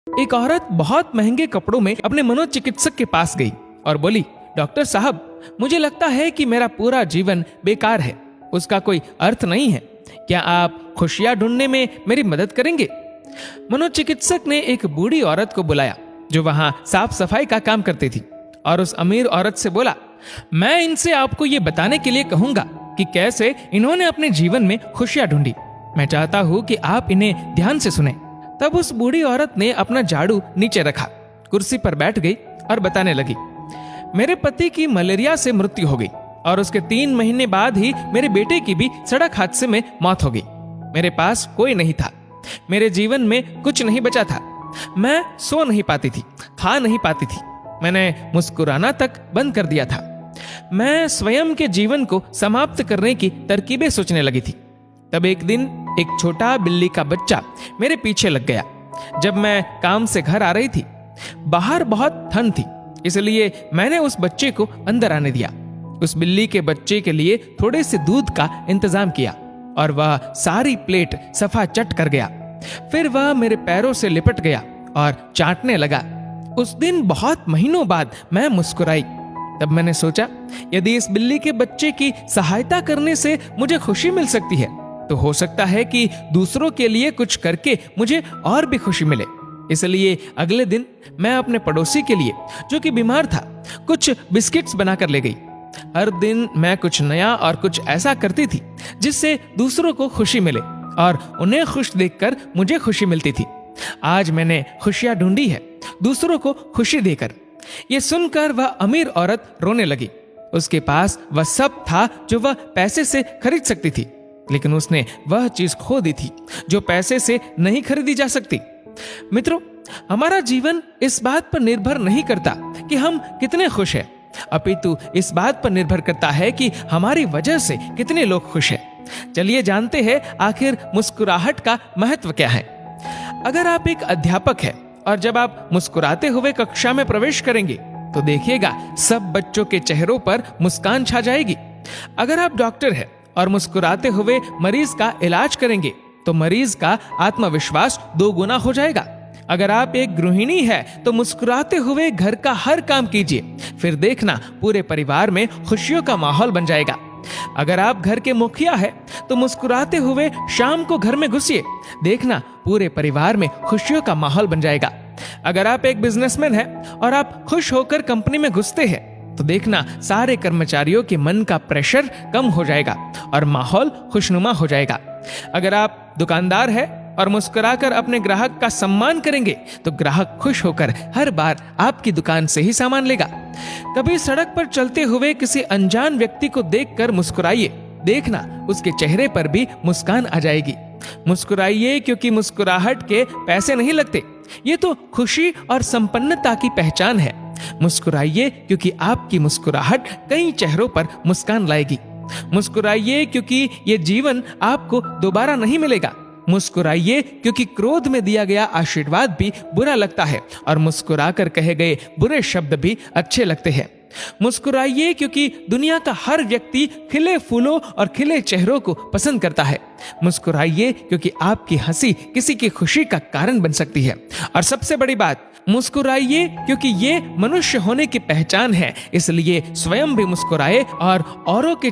एक औरत बहुत महंगे कपड़ों में अपने मनोचिकित्सक के पास गई और बोली, डॉक्टर साहब, मुझे लगता है कि मेरा पूरा जीवन बेकार है, उसका कोई अर्थ नहीं है। क्या आप खुशियां ढूंढने में मेरी मदद करेंगे? मनोचिकित्सक ने एक बूढ़ी औरत को बुलाया जो वहां साफ सफाई का काम करती थी और उस अमीर औरत से बोला, मैं इनसे आपको ये बताने के लिए कहूंगा कि कैसे इन्होंने अपने जीवन में खुशियां ढूंढी। मैं चाहता हूं कि आप इन्हें ध्यान से सुने। तब उस बूढ़ी औरत ने अपना झाड़ू नीचे रखा, कुर्सी पर बैठ गई और बताने लगी, मेरे पति की मलेरिया से मृत्यु हो गई और उसके 3 महीने बाद ही मेरे बेटे की भी सड़क हादसे में मौत हो गई। मेरे पास कोई नहीं था, मेरे जीवन में कुछ नहीं बचा था। मैं सो नहीं पाती थी, खा नहीं पाती थी, मैंने मुस्कुराना तक बंद कर दिया था। मैं स्वयं के जीवन को समाप्त करने की तरकीबें सोचने लगी थी। तब एक दिन एक छोटा बिल्ली का बच्चा मेरे पीछे लग गया। जब मैं काम से घर आ रही थी, बाहर बहुत ठंड थी, इसलिए मैंने उस बच्चे को अंदर आने दिया। उस बिल्ली के बच्चे के लिए थोड़े से दूध का इंतजाम किया और वह सारी प्लेट सफा चट कर गया। फिर वह मेरे पैरों से लिपट गया और चाटने लगा। उस दिन बहुत महीनों बाद मैं मुस्कुराई। तब मैंने सोचा, यदि इस बिल्ली के बच्चे की सहायता करने से मुझे खुशी मिल सकती है, तो हो सकता है कि दूसरों के लिए कुछ करके मुझे और भी खुशी मिले। इसलिए अगले दिन मैं अपने पड़ोसी के लिए, जो कि बीमार था, कुछ बिस्किट्स बनाकर ले गई। हर दिन मैं कुछ नया और कुछ ऐसा करती थी जिससे दूसरों को खुशी मिले और उन्हें खुश देखकर मुझे खुशी मिलती थी। आज मैंने खुशियां ढूंढी है, दूसरों को खुशी देकर। ये सुनकर वह अमीर औरत रोने लगी। उसके पास वह सब था जो वह पैसे से खरीद सकती थी, लेकिन उसने वह चीज खो दी थी जो पैसे से नहीं खरीदी जा सकती। मित्रों, हमारा जीवन इस बात पर निर्भर नहीं करता कि हम कितने खुश हैं, अपितु इस बात पर निर्भर करता है कि हमारी वजह से कितने लोग खुश हैं। चलिए जानते हैं आखिर मुस्कुराहट का महत्व क्या है। अगर आप एक अध्यापक हैं और जब आप मुस्कुराते हुए कक्षा में प्रवेश करेंगे तो देखिएगा सब बच्चों के चेहरों पर मुस्कान छा जाएगी। अगर आप डॉक्टर हैं और मुस्कुराते हुए मरीज का इलाज करेंगे तो मरीज का आत्मविश्वास 2 गुना हो जाएगा। अगर आप एक गृहिणी है तो मुस्कुराते हुए घर का हर काम कीजिए, फिर देखना पूरे परिवार में खुशियों का माहौल बन जाएगा। अगर आप घर के मुखिया है तो मुस्कुराते हुए शाम को घर में घुसिए, देखना पूरे परिवार में खुशियों का माहौल बन जाएगा। अगर आप एक बिजनेसमैन है और आप खुश होकर कंपनी में घुसते हैं तो देखना सारे कर्मचारियों के मन का प्रेशर कम हो जाएगा और माहौल खुशनुमा हो जाएगा। अगर आप दुकानदार है और मुस्कुराकर अपने ग्राहक का सम्मान करेंगे तो ग्राहक खुश होकर हर बार आपकी दुकान से ही सामान लेगा। कभी सड़क पर चलते हुए किसी अनजान व्यक्ति को देखकर मुस्कुराइए, देखना उसके चेहरे पर भी मुस्कान आ जाएगी। मुस्कुराइए क्योंकि मुस्कुराहट के पैसे नहीं लगते, ये तो खुशी और संपन्नता की पहचान है। मुस्कुराइए क्योंकि आपकी मुस्कुराहट कई चेहरों पर मुस्कान लाएगी। मुस्कुराइए क्योंकि ये जीवन आपको दोबारा नहीं मिलेगा। मुस्कुराइए क्योंकि क्रोध में दिया गया आशीर्वाद भी बुरा लगता है और मुस्कुराकर कहे गए बुरे शब्द भी अच्छे लगते हैं। मुस्कुराइए क्योंकि दुनिया का हर व्यक्ति खिले फूलों और खिले चेहरों को पसंद करता है। मुस्कुराइए क्योंकि आपकी हंसी किसी की खुशी का कारण बन सकती है। और सबसे बड़ी बात, मुस्कुराइए क्योंकि ये मनुष्य होने की पहचान है, इसलिए स्वयं भी मुस्कुराए और औरों के